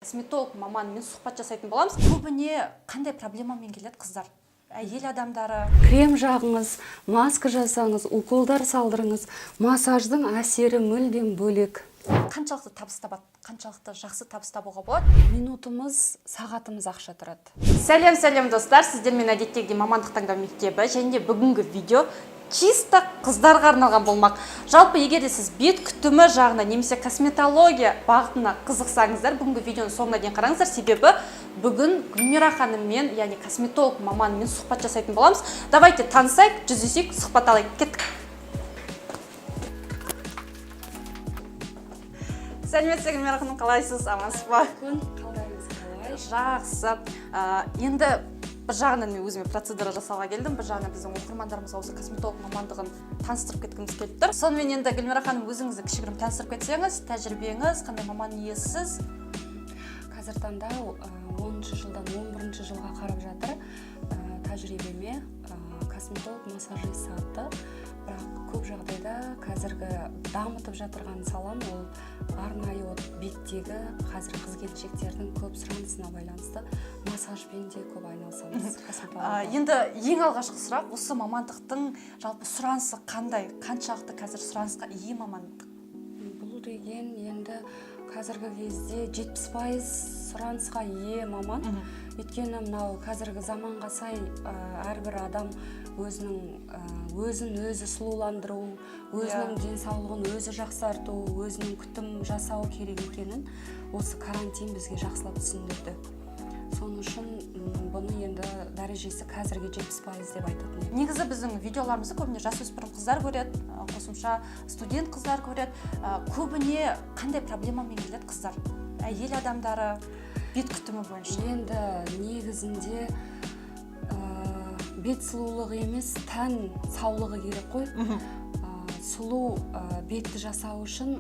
Косметолог маманмен сұхбат жасайтын боламыз. Көбіне қандай проблемамен келеді қыздар? Әйел адамдары. Крем жағыңыз, маска жасаңыз, уколдар салдырыңыз, массаждың әсері мүлдем бөлек. Қаншалықты табыс табады? Қаншалықты жақсы табыс табуға болады? Минутымыз, сағатымыз ақша тұрады. Сәлем достар, сіздермен әдеттегідей мамандық таңдау мектебі және бүгінгі видео чисто қыздарға арналған болмақ. Жалпы егер де сіз бет күтімі жағына немесе косметология бағытына қызықсаңыздар, бүгінгі видеоны соңына дейін қараңыздар, себебі бүгін Гүлмира ханыммен, яғни косметолог маманмен сұхбат жасайтын боламыз. Давайте танысайық, жүздесейік, сұхбат алайық. Кеттік. Сәлеметсіз, Гүлмира ханым, қалайсыз? Амансыз ба? Қалдайыңыз қалай? Жақсы. Енді бір жағынан мен өзіме процедура жасауға келдім, бір жағынан біздің оқырмандарымызға осы косметолог мамандығын таныстырып кеткіміз келіп тұр. Сонымен енді Гүлмира ханым, өзіңізді кішігірім таныстырып кетсеңіз, тәжірибеңіз, қандай маман иесіз? Қазір таңда 10-шы жылдан 11-ші жылға қарап жатыр. Тәжірибеме косметолог, массажист атты. Бірақ көп жағдайда қазіргі дамытып жатырған салам ол арнайы беттегі қазір қыз-келіншектердің көп сұранысына байланысты массажбен де көп айналысамыз. Енді ең алғашқы сұрақ, осы мамандықтың жалпы сұранысы қандай? Қаншалықты қазір сұранысқа ие мамандық? Бұл деген енді қазіргі кезде 70% сұранысқа ие маман. Өйткені мынау қазіргі заманға сай әрбір адам өзін өзі сұлуландыру, өзінің денсаулығын өзі жақсарту, өзінің күтім жасау керек екенін осы карантин бізге жақсылап түсіндірді. Соның үшін бұны енді дәрежесі қазірге 70% деп айтатын. Негізі біздің видеоларымызды көбіне жасөспірім қыздар көреді, қосымша студент қыздар көреді. Көбіне қандай проблемамен келеді қыздар? Әйел адамдары бет күтімі бойынша. Енді негізінде бет сұлулығы емес, тән саулығы керек қой. Сұлу бетті жасау үшін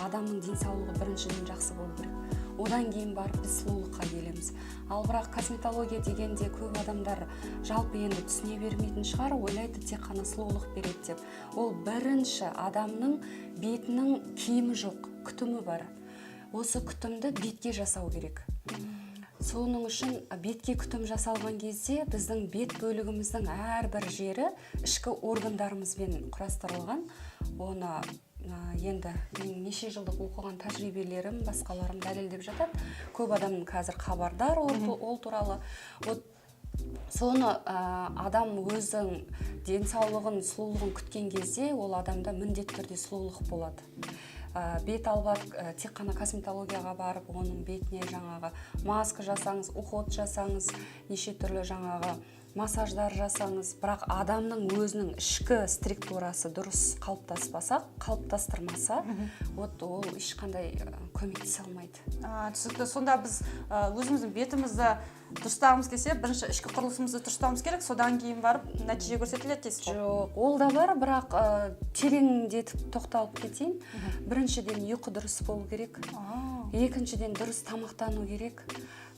адамның денсаулығы біріншіден жақсы болу керек. Одан кейін барып біз сұлулыққа келеміз. Ал бірақ косметология дегенде көп адамдар жалпы енді түсіне бермейтін шығар, ойлайды тек қана сұлулық береді деп. Ол бірінші адамның бетінің киімі жоқ, күтімі бар. Осы күтімді бетке жасау керек. Соның үшін бетке күтім жасалған кезде біздің бет бөлігіміздің әрбір жері ішкі органдарымызбен құрастырылған. Оны енді неше жылдық оқыған тәжірибелерім, басқаларым дәлелдеп жатады. Көп адам қазір хабардар ол туралы. Соны адам өзің денсаулығын, сұлулығын күткен кезде ол адамда міндетті түрде сұлулық болады. Бет албап, тек қана косметологияға барып, оның бетіне жаңағы маска жасаңыз, уход жасаңыз, неше түрлі жаңағы массаждар жасаңыз, бірақ адамның өзінің ішкі структурасы дұрыс қалыптастырмаса, ол ешқандай көмектесе алмайды. Түсінікті. Сонда біз өзіміздің бетімізді дұрыстағымыз келсе, бірінші ішкі құрылысымызды дұрыстауымыз керек, содан кейін барып нәтиже көрсетіледі дейсіз ғой? Жоқ, ол да бар, бірақ тереңдетіп тоқталып кетейін. Біріншіден ұйқы дұрыс болу керек. Екіншіден дұрыс тамақтану керек.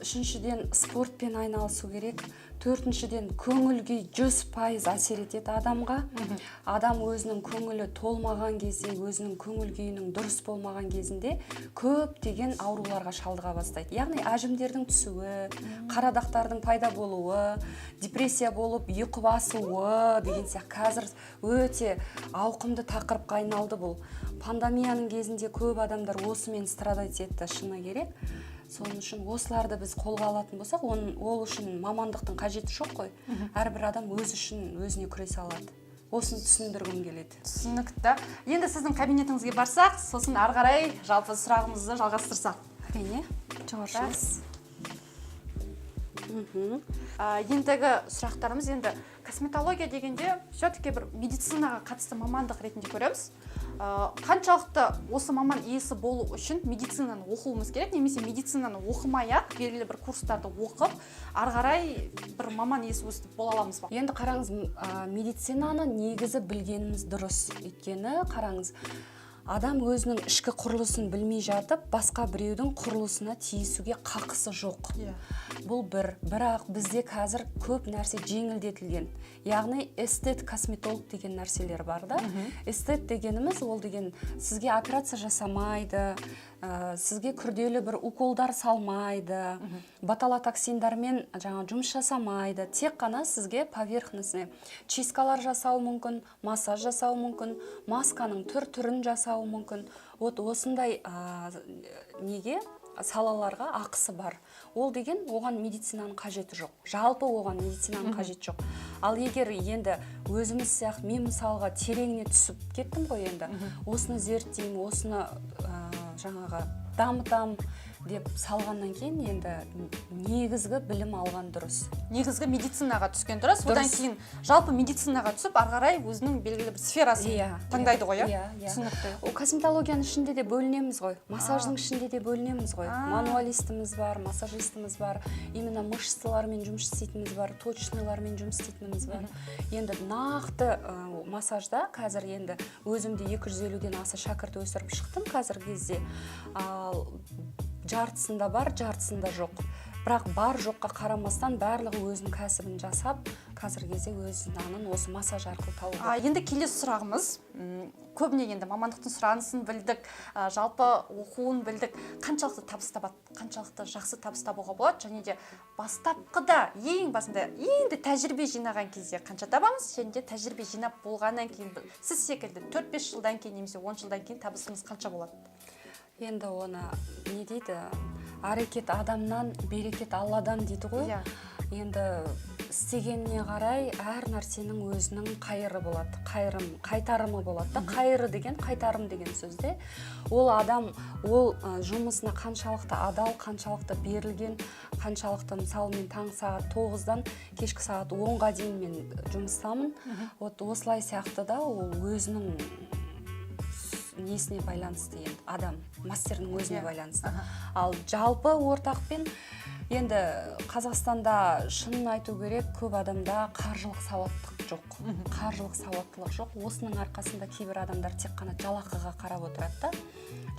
Үшіншіден спортпен айналысу керек. Төртіншіден көңіл-күй 100% әсер етеді адамға. Адам өзінің көңілі толмаған кезде, өзінің көңіл-күйінің дұрыс болмаған кезінде көптеген ауруларға шалдыға бастайды. Яғни әжімдердің түсуі, қарадақтардың пайда болуы, депрессия болып ұйқы басуы деген сияқты қазір өте ауқымды тақырыпқа айналды бұл. Пандемияның кезінде көп адамдар осымен страдать етті, шыны керек. Соның үшін осыларды біз қолға алатын болсақ, ол үшін мамандықтың қажеті жоқ қой. Әрбір адам өз үшін өзіне күресе алады. Осыны түсіндіргім келеді. Түсінікті. Енді сіздің кабинетіңізге барсақ, сосын ары қарай жалпы сұрағымызды жалғастырсақ. Әрине, жоғаршылық. Ендігі сұрақтарымыз енді косметология дегенде все-таки бір медицинаға қатысты мамандық ретінде көреміз. Қаншалықты осы маман иесі болу үшін медицинаны оқуымыз керек, немесе медицинаны оқымай-ақ белгілі бір курстарды оқып, ары қарай бір маман иесі өстіп бола аламыз ба? Енді қараңыз, медицинаны негізі білгеніміз дұрыс. Өйткені қараңыз, адам өзінің ішкі құрылысын білмей жатып, басқа біреудің құрылысына тиісуге қақысы жоқ. Бұл бірақ бізде қазір көп нәрсе жеңілдетілген. Яғни эстет косметолог деген нәрселер бар да. Эстет дегеніміз ол деген сізге операция жасамайды, сізге күрделі бір уколдар салмайды, ботулотоксиндармен жаңа жұмыс жасамайды. Тек қана сізге поверхностный чисткалар жасауы мүмкін, массаж жасауы мүмкін, масканың түрін жасауы мүмкін. Осындай неге салаларға ақысы бар. Ол деген оған медицинаның қажеті жоқ. Жалпы оған медицинаның қажеті жоқ. Ал егер енді өзіміз сияқты мен мысалға тереңіне түсіп кеттім ғой енді. Осыны зерттеймін, осыны жаңағы дамытам деп салғаннан кейін енді негізгі білім алған дұрыс. Негізгі медицинаға түскен дұрыс. Одан кейін жалпы медицинаға түсіп, ары қарай өзінің белгілі бір сферасын таңдайды ғой, түсінікті. Косметологияның ішінде де бөлінеміз ғой, массаждың ішінде де бөлінеміз ғой. Мануалистіміз бар, массажистіміз бар, именно мышцалармен жұмыс істейтініміз бар, точныйлармен жұмыс істейтініміз бар. Енді нақты массажда қазір енді өзімде 250-ден аса шәкірт өсіріп шықтым қазіргі кезде. Жартысында бар, жартысында жоқ. Бірақ бар жоққа қарамастан барлығы өзінің кәсібін жасап, қазіргі кезде өз нанын осы массаж арқылы тауып. Енді келесі сұрағымыз, көбіне енді мамандықтың сұранысын білдік, жалпы оқуын білдік, қаншалықты табыс табады, қаншалықты жақсы табыс табуға болады, және де бастапқыда, ең басында, енді тәжірибе жинаған кезде қанша табамыз, және де тәжірибе жинап болғаннан кейін, сіз секілді 4-5 жылдан кейін немесе 10 жылдан кейін табысымыз қанша болады? Енді оны не дейді, әрекет адамнан, берекет Алладан дейді ғой. Енді істегеніне қарай әр нәрсенің өзінің қайыры болады, қайтарымы болады. Қайыры деген, қайтарым деген сөзде. Ол адам, ол жұмысына қаншалықты адал, қаншалықты берілген, қаншалықты мысалы мен таң сағат 9-дан кешкі сағат 10-ға дейін мен жұмыстамын. Осылай сияқты да ол өзінің несіне байланысты енді адам, мастердің өзіне байланысты. Ал жалпы ортақпен енді Қазақстанда шынын айту керек, көп адамда қаржылық сауаттылық жоқ. Қаржылық сауаттылық жоқ. Осының арқасында кейбір адамдар тек қана жалақыға қарап отырады да.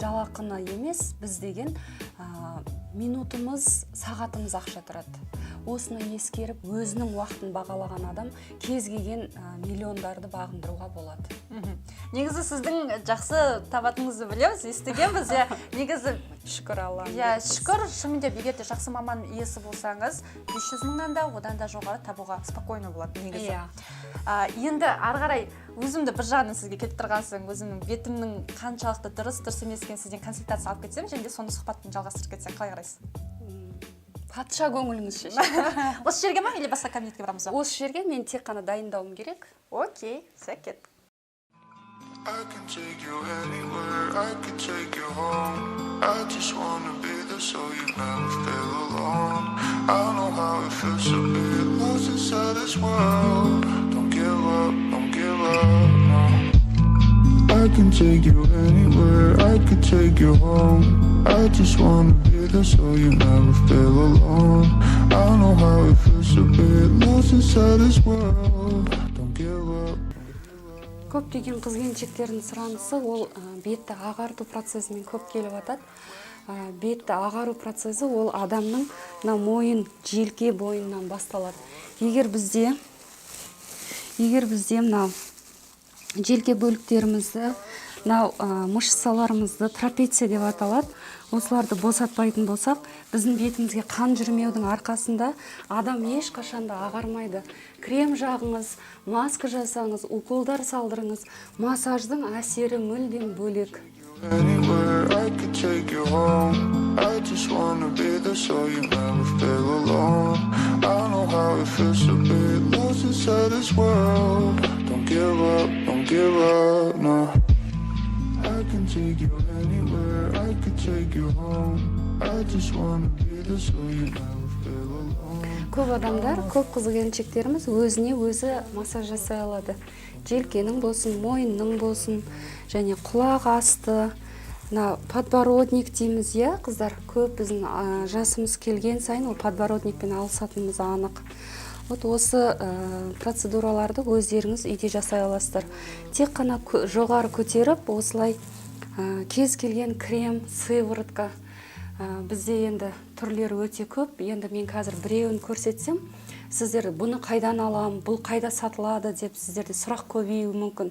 Жалақыны емес, біз деген минутымыз, сағатымыз ақша тұрады. Осыны ескеріп, өзінің уақытын бағалаған адам кез келген миллиондарды бағындыруға болады. Негізі сіздің жақсы табатыныңызды білеміз, естігенбіз. Негізі шүкір Аллаға. Шүкір, шынымен егер де жақсы маман иесі болсаңыз, 500 мыңнан да одан да жоғары табуға спокойно болады негізі. Енді ары қарай өзімді бір жағынан сізге келіп тұрған соң, өзімнің бетімнің қаншалықты дұрыс емес екенін сізден консультация алып кетсем, және де сонда сұхбатты жалғастырып кетсек қалай қарайсыз? Патша көңіліңіз шешеді. Осы жерге ма или басқа кабинетке барамыз ба? Осы жерге мен тек қана дайындауым керек. Окей, сәкет. I can take you anywhere, I can take you home. I just wanna be there so you never feel alone. I know how it feels to be lost inside this world. Don't give up, no. I can take you anywhere, I can take you home. I just wanna be there so you never feel alone. I know how it feels to be lost inside this world. Don't give up. Көптеген қыз-келіншектердің сұранысы ол бетті ағарту процесімен көп келіп жатады. Бетті ағару процесі ол адамның мойын, желке бойынан басталады. Егер бізде мынау желке бөліктерімізді, мышцаларымызды трапеция деп аталады. Осыларды босатпайтын болсақ, біздің бетімізге қан жүрмеудің арқасында адам ешқашанда ағармайды. Крем жағыңыз, маска жасаңыз, уколдар салдырыңыз, массаждың әсері мүлдем бөлек. Anywhere I could take you home. I just wanna be there so you never feel alone. I know how it feels to be lost inside this world. Don't give up, no. I can take you anywhere, I could take you home. I just wanna be there so you never feel alone. Көп адамдар, көп қыз-келіншектеріміз өзіне өзі массаж жасай алады. Желкенің болсын, мойынның болсын, және құлақ асты, подбородник дейміз, қыздар. Көп біздің жасымыз келген сайын ол подбородникпен алысатынымыз анық. Осы процедураларды өздеріңіз үйде жасай аласыздар. Тек қана жоғары көтеріп, осылай кез келген крем, сыворотка, Бізде енді түрлері өте көп. Енді мен қазір біреуін көрсетсем, сіздер бұны қайдан алам, бұл қайда сатылады деп сіздерде сұрақ көбеюі мүмкін.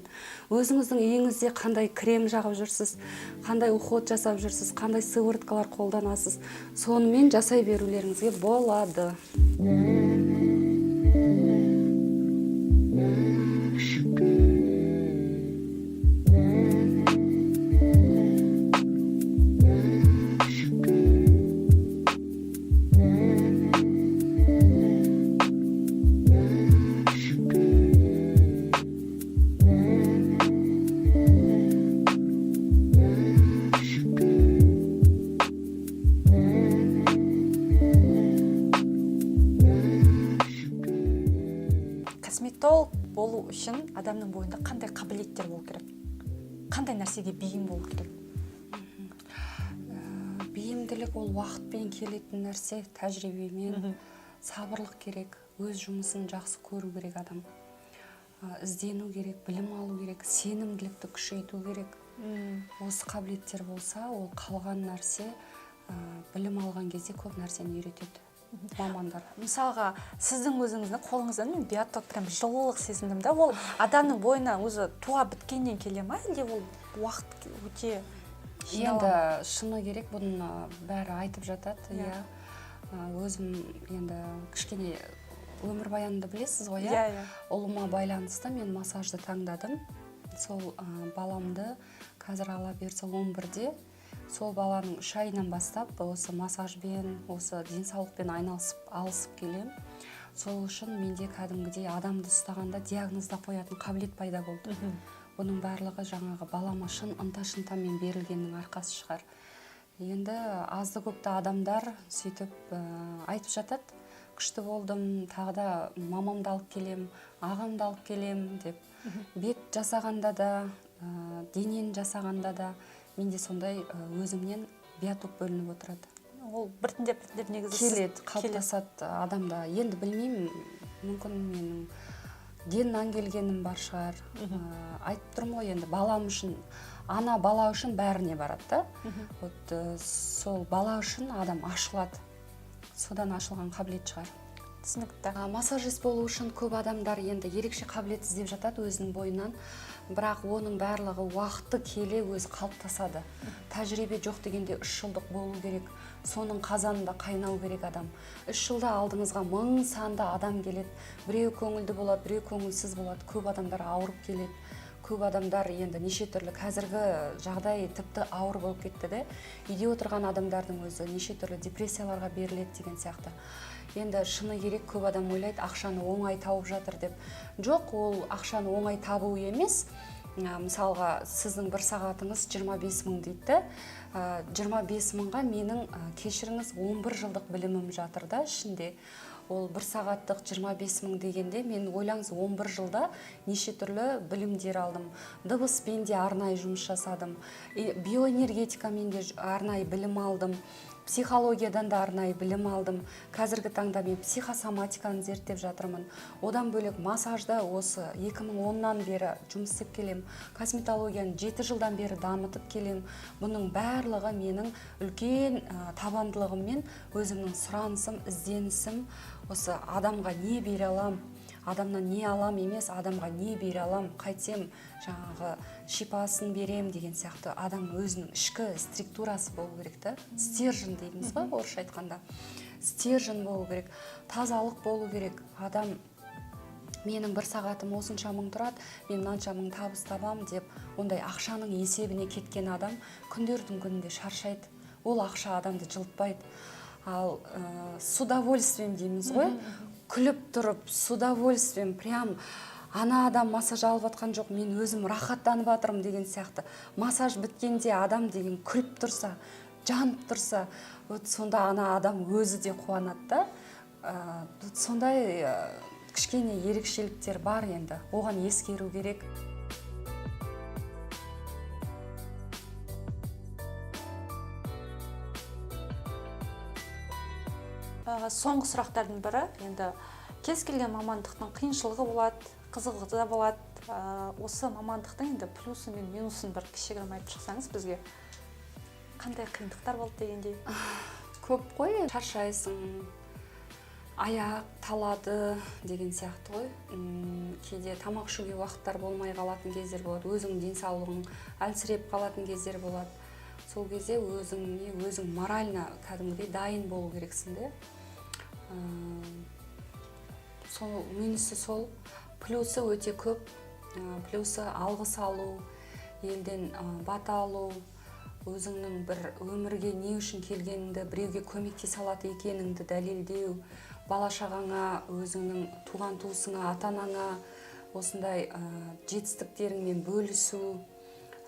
Өзіңіздің үйіңізде қандай крем жағып жүрсіз, қандай уход жасап жүрсіз, қандай сывороткалар қолданасыз, сонымен жасай берулеріңізге болады. Косметолог болу үшін адамның бойында қандай қабілеттер болу керек? Қандай нәрсеге бейім болу керек? Бейімділік ол уақытпен келетін нәрсе, тәжірибемен, сабырлық керек, өз жұмысын жақсы көру керек адам. Іздену керек, білім алу керек, сенімділікті күшейту керек. Осы қабілеттер болса, ол қалған нәрсе білім алған кезде көп нәрсені үйретеді мамандар. Мысалға, сіздің өзіңіздің қолыңыздан мен биоток прям жылылық сезіндім да, ол адамның бойына өзі туа біткеннен келе ма, әлде ол уақыт өте енді шыны керек, бұның бәрі айтып жатады. Иә. Өзім енді кішкене өмірбаянымды білесіз ғой, иә? Ұлыма байланысты мен массажды таңдадым. Сол баламды қазір ала берсе 11-де. Сол баланың 3 айынан бастап осы массажбен, осы денсаулықпен алысып келем. Сол үшін менде кәдімгідей адамды ұстағанда диагнозда қоятын қабілет пайда болды. Бұның барлығы жаңағы балама шын ынта-шынтамен берілгеннің арқасы шығар. Енді азды көпті адамдар сөйтіп айтып жатады, күшті болдым, тағы да мамамды алып келем, ағамды алып келем деп. Бет жасағанда да, денені жасағанда да менде сондай өзімнен биоток бөлініп отырады. Ол біртіндеп негізі келеді, қалыптасады адамда. Енді білмеймін, мүмкін менің геннен келгенім бар шығар. Айтып тұрмын ғой, енді балам үшін, ана бала үшін бәріне барады да. Вот сол бала үшін адам ашылады. Содан ашылған қабілет шығар. Түсінікті. Массажист болу үшін көп адамдар енді ерекше қабілет іздеп жатады өзінің бойынан. Бірақ оның барлығы уақыты келе өзі қалыптасады. Тәжірибе жоқ дегенде 3 жылдық болу керек. Соның қазанында қайнау керек адам. 3 жылда алдыңызға 1000 санда адам келеді. Біреу көңілді болады, біреу көңілсіз болады. Көп адамдар ауырып келеді. Көп адамдар енді неше түрлі қазіргі жағдай тіпті ауыр болып кетті де. Үйде отырған адамдардың өзі неше түрлі депрессияларға беріледі деген сияқты. Енді шыны керек, көп адам ойлайды, ақшаны оңай тауып жатыр деп. Жоқ, ол ақшаны оңай табу емес. Мысалға, сіздің бір сағатыңыз 25 мың дейді. 25 мыңға менің кешіріңіз 11 жылдық білімім жатыр да ішінде. Ол бір сағаттық 25 мың дегенде, мен ойлаңыз 11 жылда неше түрлі білімдер алдым. Дыбыспен де арнайы жұмыс жасадым. Биоэнергетикамен де арнайы білім алдым. Психологиядан да арнайы білім алдым. Қазіргі таңда мен психосоматиканы зерттеп жатырмын. Одан бөлек массажда осы 2010-нан бері жұмыс істеп келем. Косметологияны 7 жылдан бері дамытып келем. Бұның барлығы менің үлкен табандылығым мен өзімнің сұранысым, ізденісім, осы адамға не бере алам, адамнан не алам емес, адамға не бере алам, қайтсем жаңағы шипасын берем деген сияқты адам өзінің ішкі структурасы болу керек та. Стержен дейміз ғой орысша айтқанда. Стержен болу керек, тазалық болу керек. Адам менің бір сағатым осынша мың тұрады, мен мынанша мың табыс табам деп, ондай ақшаның есебіне кеткен адам күндердің күнінде шаршайды. Ол ақша адамды жылытпайды. Ал с удовольствием дейміз ғой, күліп тұрып, с удовольствием, прям ана адам массаж алып атқан жоқ, мен өзім рахаттанып атырмын деген сияқты. Массаж біткенде адам деген күліп тұрса, жанып тұрса, сонда ана адам өзі де қуанады да. Сондай кішкене ерекшеліктер бар енді, оған ескеру керек. Соңғы сұрақтардың бірі, енді кез келген мамандықтың қиыншылығы болады, қызығы да болады. Осы мамандықтың енді плюсы мен минусын бір кішігірім айтып шықсаңыз бізге. қандай қиындықтар болды дегендей? Көп қой, шаршайсың, аяқ талады деген сияқты ғой. Кейде тамақ ішуге уақыттар болмай қалатын кездер болады, өзің денсаулығың әлсіреп қалатын кездер болады. Сол кезде өзің морально кәдімгідей дайын болу керексің де. Сол минусы сол, плюсы өте көп. Плюсы алғыс алу, елден бата алу, өзіңнің бір өмірге не үшін келгеніңді, біреуге көмектесе алады екеніңді дәлелдеу, бала шағаңа, өзіңнің туған туысыңа, ата-анаңа осындай жетістіктеріңмен бөлісу,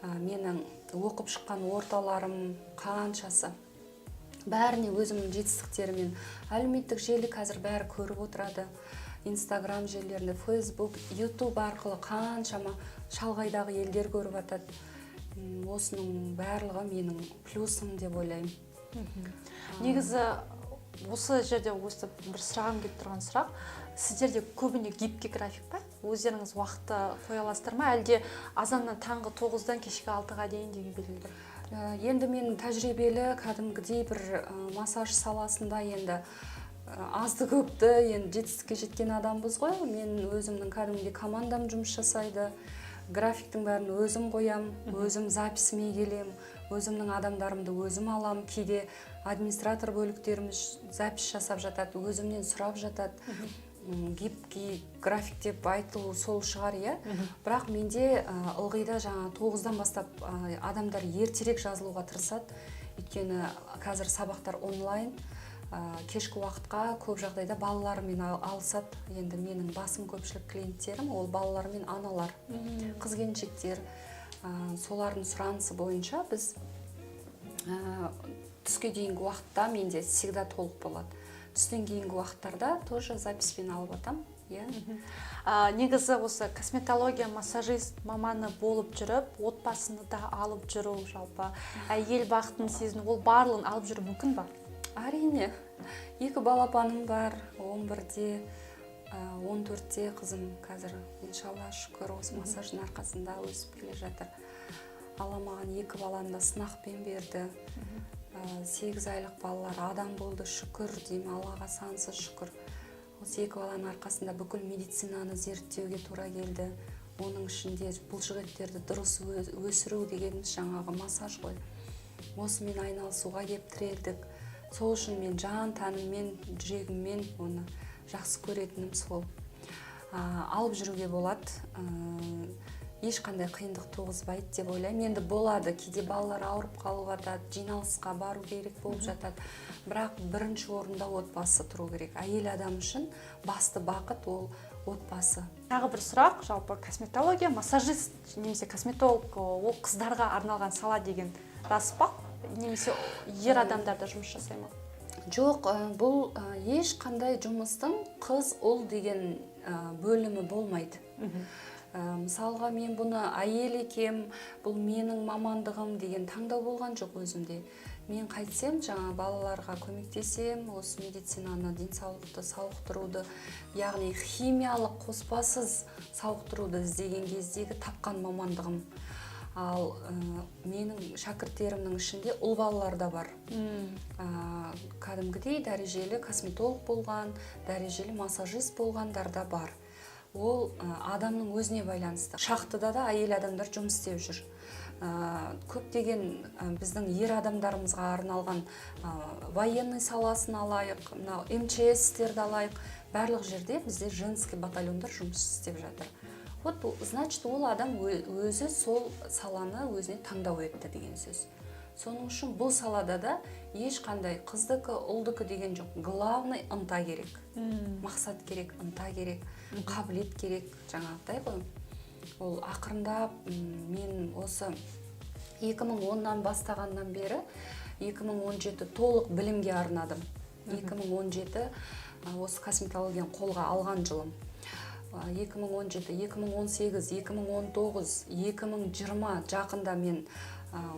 менің оқып шыққан орталарым қаншасы, бәріне өзімнің жетістіктерімен, әлеуметтік желі қазір бәрі көріп отырады. Инстаграм желілерінде, Фейсбук, Ютуб арқылы қаншама шалғайдағы елдер көріп атады. Осының барлығы менің плюсым деп ойлаймын. Негізі осы жерде бір сұрағым келіп тұрған сұрақ, сіздерде көбіне гибкий график па? Өздеріңіз уақытты қоя аласыздар ма, әлде азаннан таңғы 9-дан кешкі 6-ға дейін деген белгілі? Енді мен тәжірибелі кәдімгідей бір массаж саласында енді азды көпті енді жетістікке жеткен адамбыз ғой. Мен өзімнің кәдімгідей командам жұмыс жасайды. Графиктің бәрін өзім қоям, өзім записіме келем, өзімнің адамдарымды өзім алам. Кейде администратор бөліктеріміз запис жасап жатады, өзімнен сұрап жатады. Гибкий график деп айтылу сол шығар, иә. Бірақ менде ылғида жаңа 9-дан бастап адамдар ертерек жазылуға тырысады. Өйткені қазір сабақтар онлайн. Кешкі уақытқа көп жағдайда балаларымен алысады. Енді менің басым көпшілік клиенттерім ол балалар мен аналар, қыз-келіншектер. Солардың сұранысы бойынша біз түске дейінгі уақытта менде всегда толық болады. Түстен кейінгі уақыттарда тоже записпен алып атам. Негізі осы косметология, массажист маманы болып жүріп, отбасыны да алып жүру, жалпы әйел бақытын сезіну, ол барлығын алып жүру мүмкін ба? Әрине. 2 балапаным бар, 11-де, 14-де қызым қазір, иншалла шүкір, осы массаждың арқасында өсіп келе жатыр. Алла маған 2 баланы да сынақпен берді. 8 айлық балалар адам болды, шүкір деймін, Аллаға сансыз шүкір. Осы 2 баланың арқасында бүкіл медицинаны зерттеуге тура келді. Оның ішінде бұлшықеттерді дұрыс өсіру дегеніміз жаңағы массаж ғой. Осымен айналысуға кеп тірелдік. Сол үшін мен жан тәніммен, жүрегіммен оны жақсы көретінім сол. Алып жүруге болады. Ешқандай қиындық туғызбайды деп ойлаймын. Енді болады, кейде балалар ауырып қалып жатады, жиналысқа бару керек болып жатады. Бірақ бірінші орында отбасы тұру керек. Әйел адам үшін басты бақыт ол отбасы. Тағы бір сұрақ, жалпы косметология, массажист немесе косметолог ол қыздарға арналған сала деген рас па? Немесе ер адамдарда жұмыс жасай ма? Жоқ, бұл ешқандай жұмыстың қыз, ұл деген бөлімі болмайды. Мысалға мен бұны әйел екем, бұл менің мамандығым деген таңдау болған жоқ өзімде. Мен қайтсем, жаңа балаларға көмектесем, осы медицинаны, денсаулықты сауықтыруды, яғни химиялық қоспасыз сауықтыруды іздеген кездегі тапқан мамандығым. Ал менің шәкірттерімнің ішінде ұл балалар да бар. Кәдімгідей дәрежелі косметолог болған, дәрежелі массажист болғандар да бар. Ол адамның өзіне байланысты. Шахтада да әйел адамдар жұмыс істеп жүр. Көптеген біздің ер адамдарымызға арналған военный саласын алайық, МЧС-терді алайық, барлық жерде бізде женский батальондар жұмыс істеп жатыр. Вот, значит, ол адам өзі сол саланы өзіне таңдау етті деген сөз. Соның үшін бұл салада да ешқандай қыздыкі, ұлдыкі деген жоқ. Главный ынта керек. Мақсат керек, ынта керек, қабілет керек, жаңағыдай ғой. Ол ақырындап мен осы 2010-нан бастағаннан бері 2017 толық білімге арнадым. 2017 осы косметологияны қолға алған жылым. 2017, 2018, 2019, 2020 жақында мен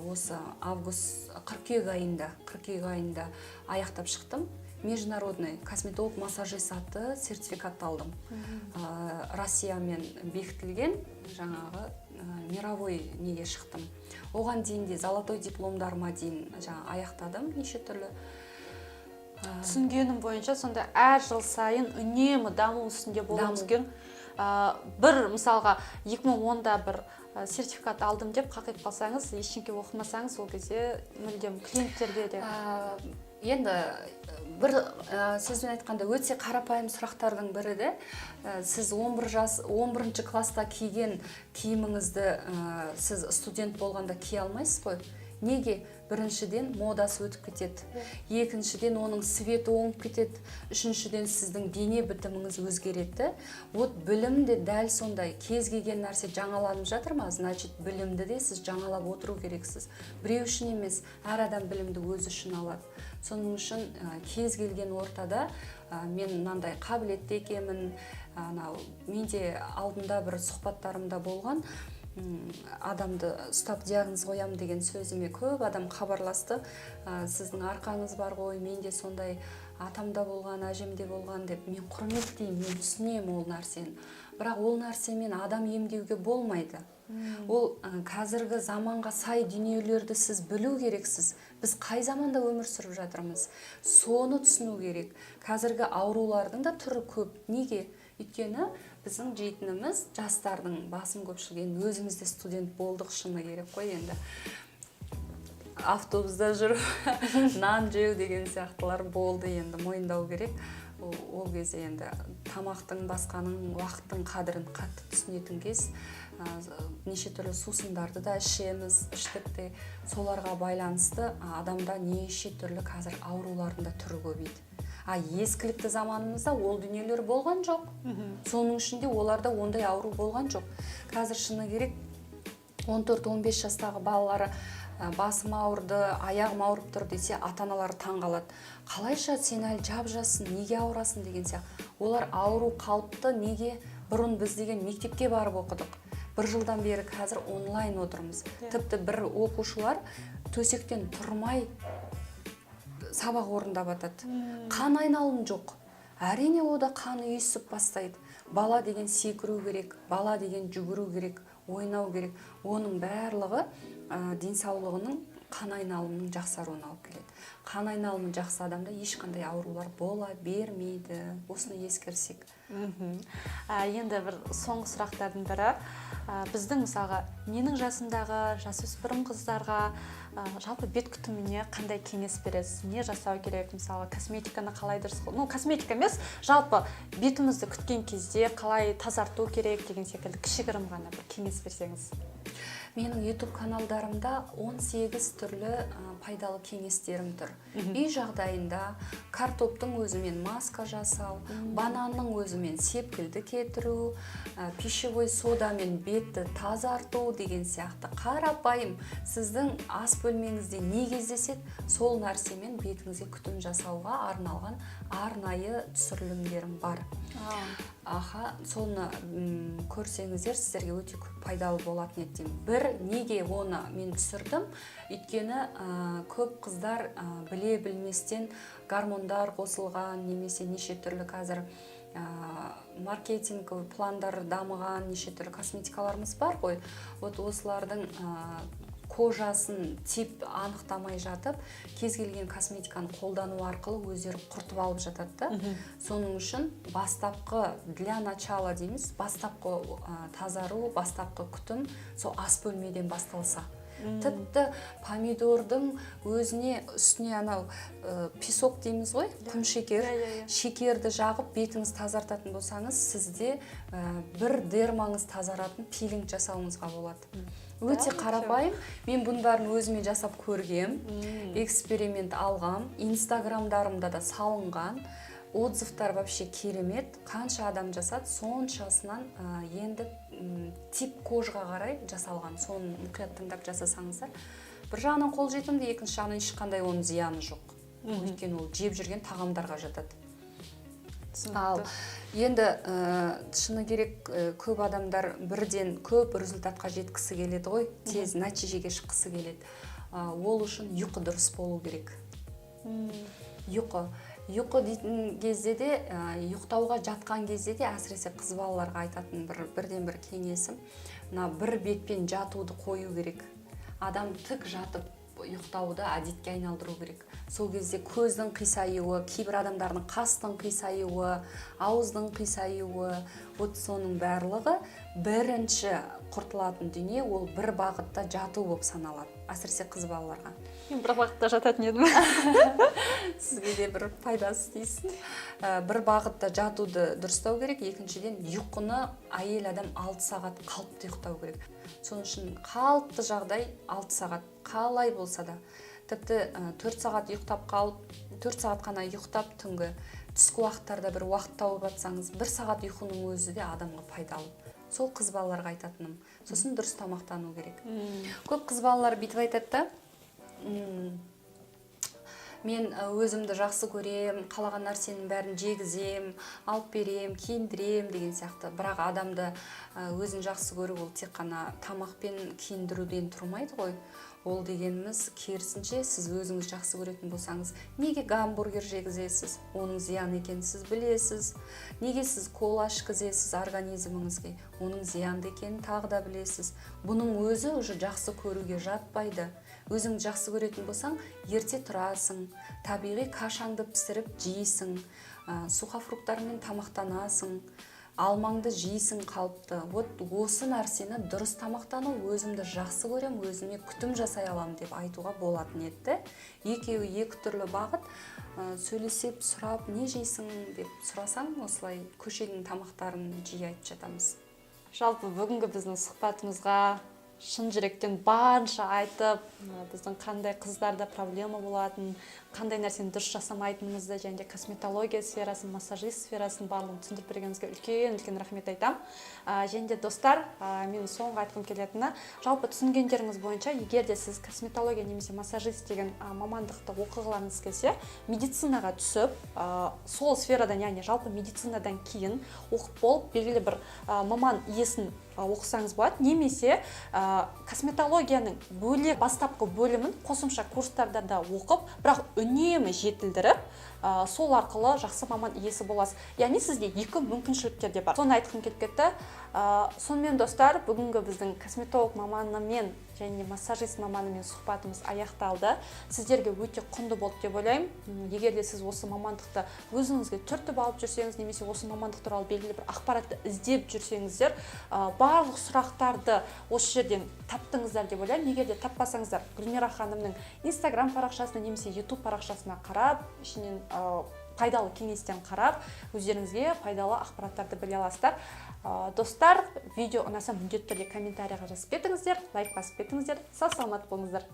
осы қыркүйек айында аяқтап шықтым. Международный косметолог массажист атты сертификат алдым. Россиямен бекітілген жаңағы мировой неге шықтым. Оған дейін де золотой дипломдарыма дейін жаңа аяқтадым неше түрлі. Түсінгенім бойынша сонда әр жыл сайын үнемі даму үстінде болуыңыз керек. Бір мысалға 2010-да бір сертификат алдым деп қақиып қалсаңыз, ештеңе оқымасаңыз, ол кезде мүлдем клиенттерге де енді бір сөзбен айтқанда өте қарапайым сұрақтардың бірі де сіз 11 класста киген киіміңізді сіз студент болғанда кие алмайсыз ғой. Неге? Біріншіден модасы өтіп кетеді, екіншіден оның светі оңып кетеді, үшіншіден сіздің дене бітіміңіз өзгереді. Вот білім де дәл сондай, кез келген нәрсе жаңаланып жатыр ма, значит білімді де сіз жаңалап отыру керексіз. Біреу үшін емес, әр адам білімді өзі үшін алады. Соның үшін кез келген ортада мен мынандай қабілетті екенмін, менде алдында бір сұхбаттарымда болған, адамды ұстап диагноз қоям деген сөзіме көп адам хабарласты. Сіздің арқаңыз бар ғой, менде сондай атамда болған, әжемде болған деп. Мен құрметтеймін, мен түсінемін ол нәрсені. Бірақ ол нәрсемен адам емдеуге болмайды. Ол қазіргі заманға сай дүниелерді сіз білу керексіз. Біз қай заманда өмір сүріп жатырмыз? Соны түсіну керек. Қазіргі аурулардың да түрі көп. Неге? Өйткені біздің жейтініміз жастардың басым көпшілігі, өзіміз де студент болдық шыны керек қой енді. Автобуста жүріп нан жеу деген сияқтылар болды, енді мойындау керек. Ол кезде енді тамақтың басқаның уақыттың қадірін қатты түсінетін кез. Неше түрлі сусындарды да ішеміз, іштік те. Соларға байланысты адамда неше түрлі қазір аурулардың да түрі көбейді. Ескілікті заманымызда ол дүниелер болған жоқ. Соның ішінде оларда ондай ауру болған жоқ. Қазір шыны керек 14-15 жастағы балалары басым ауырды, аяғым ауырып тұр десе, ата-аналары таң қалады. Қалайша сен әлі жап-жассың, неге ауырасың деген сияқты. Олар ауру қалыпты, неге бұрын біз деген мектепке барып оқыдық. Бір жылдан бері қазір онлайн отырмыз. Тіпті бір оқушылар төсектен тұрмай сабақ орындап атады. Қан айналым жоқ. Әрине ода қан үйісіп бастайды. Бала деген секіру керек, бала деген жүгіру керек, ойнау керек. Оның барлығы денсаулығының қан айналымының жақсаруына алып келеді. Қан айналымы жақсы адамда ешқандай аурулар бола бермейді. Осыны ескерсек. Енді бір соңғы сұрақтардың бірі, біздің мысалға менің жасымдағы жасөспірім қыздарға жалпы бет күтіміне қандай кеңес бересіз? Не жасау керек? Мысалы косметиканы қалай дұрыс, косметика емес, жалпы бетімізді күткен кезде қалай тазарту керек деген секілді кішігірім ғана бір кеңес берсеңіз. Менің YouTube каналдарымда 18 түрлі пайдалы кеңестерім тұр. Үй жағдайында картоптың өзімен маска жасау, бананның өзімен сепкілді кетіру, пищевой содамен бетті тазарту деген сияқты қарапайым сіздің ас бөлмеңізде не кездеседі, сол нәрсемен бетіңізге күтім жасауға арналған арнайы түсірілімдерім бар. Соны көрсеңіздер сіздерге өте пайдалы болатын еді. Бір, неге оны мен түсірдім? Өйткені көп қыздар біле білместен гормондар қосылған, немесе неше түрлі қазір маркетинг пландар дамыған неше түрлі косметикаларымыз бар ғой. Осылардың кожасын тип анықтамай жатып, кез келген косметиканы қолдану арқылы өздері құртып алып жатады. Соның үшін бастапқы для начала дейміз, бастапқы тазару, бастапқы күтім сол ас бөлмеден басталса. Тіпті помидордың өзіне үстіне анау песок дейміз ғой, құм шекер, шекерді жағып бетіңіз тазартатын болсаңыз, сізде бір дермаңыз тазаратын пилинг жасауыңызға болады. Өте қарапайым. Мен бұның бәрін өзіме жасап көргем, эксперимент алғам, инстаграмдарымда да салынған. Отзывтар вообще керемет. Қанша адам жасады, соншасынан енді тип кожға қарай жасалған. Соны мұқият тыңдап жасасаңыздар. Бір жағынан қолжетімді, екінші жағынан ешқандай оның зияны жоқ. Өйткені ол жеп жүрген тағамдарға жатады. Ал енді шыны керек көп адамдар бірден көп результатқа жеткісі келеді ғой, тез нәтижеге шыққысы келеді. Ол үшін ұйқы дұрыс болу керек. Ұйқы. ұйқы дейтін кезде де ұйықтауға жатқан кезде де әсіресе қыз балаларға айтатын бірден бір кеңесім, мына бір бетпен жатуды қою керек. Адам тік жатып ұйықтауды әдетке айналдыру керек. Сол кезде көздің қисаюы, кейбір адамдардың қастың қисаюы, ауыздың қисаюы, вот соның барлығы бірінші құртылатын дүние ол бір бағытта жату болып саналады, әсіресе қыз балаларға. Мен бір бағытта жататын едім. Сізге де бір пайдасы тисін. Бір бағытта жатуды дұрыстау керек. Екіншіден, ұйқыны әйел адам 6 сағат қалыпты ұйықтау керек. Соның үшін қалыпты жағдай 6 сағат, қалай болса да. Тіпті 4 сағат ұйықтап қалып, 4 сағат қана ұйықтап түнгі түскі уақыттарда бір уақыт тауып жатсаңыз, 1 сағат ұйқының өзі де адамға пайдалы. Сол қыз балаларға айтатыным. Сосын дұрыс тамақтану керек. Көп қыз балалар бүйтіп айтады да, мен өзімді жақсы көрем, қалаған нәрсенің бәрін жегізем, алып берем, киіндірем деген сияқты. Бірақ адамды өзін жақсы көру ол тек қана тамақпен киіндіруден тұрмайды ғой. Ол дегеніміз керісінше сіз өзіңіз жақсы көретін болсаңыз, неге гамбургер жегізесіз? Оның зиян екенін сіз білесіз. Неге сіз кола ішкізесіз организміңізге? Оның зиянды екенін тағы да білесіз. Бұның өзі уже жақсы көруге жатпайды. Өзің жақсы көретін болсаң, ерте тұрасың, табиғи кашаңды пісіріп жейсің, сухофруктармен тамақтанасың, алмаңды жейсің қалыпты. Вот осы нәрсені дұрыс тамақтану, өзімді жақсы көрем, өзіме күтім жасай алам деп айтуға болатын еді. Екеуі екі түрлі бағыт. Сөйлесеп, сұрап, не жейсің деп сұрасаң, осылай көшенің тамақтарын жиі айтып жатамыз. Жалпы бүгінгі біздің сұхбатымызға шын жүректен барынша айтып, біздің қандай қыздарда проблема болатын, қандай нәрсені дұрыс жасамайтынымызды, және де косметология сферасын, массажист сферасын барлығын түсіндіріп бергеніңізге үлкен рахмет айтам. Және де достар, мен соңғы айтқым келетіні, жалпы түсінгендеріңіз бойынша, егер де сіз косметология немесе массажист деген мамандықты оқығыларыңыз келсе, медицинаға түсіп, сол сферадан, яғни жалпы медицинадан кейін оқып болып, белгілі бір маман иесін оқысаңыз болады, немесе косметологияның бөлек бастапқы бөлімін қосымша курстарда да оқып, бірақ үнемі жетілдіріп, сол арқылы жақсы маман иесі боласыз. Яғни сізде екі мүмкіншіліктер де бар. Соны айтқым келіп кетті. Сонымен достар, бүгінгі біздің косметолог маманымен және массажист маманымен сұхбатымыз аяқталды. Сіздерге өте құнды болды деп ойлаймын. Егер де сіз осы мамандықты өзіңізге түртіп алып жүрсеңіз, немесе осы мамандық туралы белгілі бір ақпаратты іздеп жүрсеңіздер, барлық сұрақтарды осы жерден таптыңыздар деп ойлаймын. Егер де таппасаңыздар, Гүлмира ханымның Instagram парақшасына немесе YouTube парақшасына қарап, ішінен пайдалы кеңестен қарап, өздеріңізге пайдалы ақпараттарды біле аласыздар. Достар, видео ұнаса міндетті түрде комментарийға жазып кетіңіздер, лайк басып кетіңіздер. Сау саламат болыңыздар.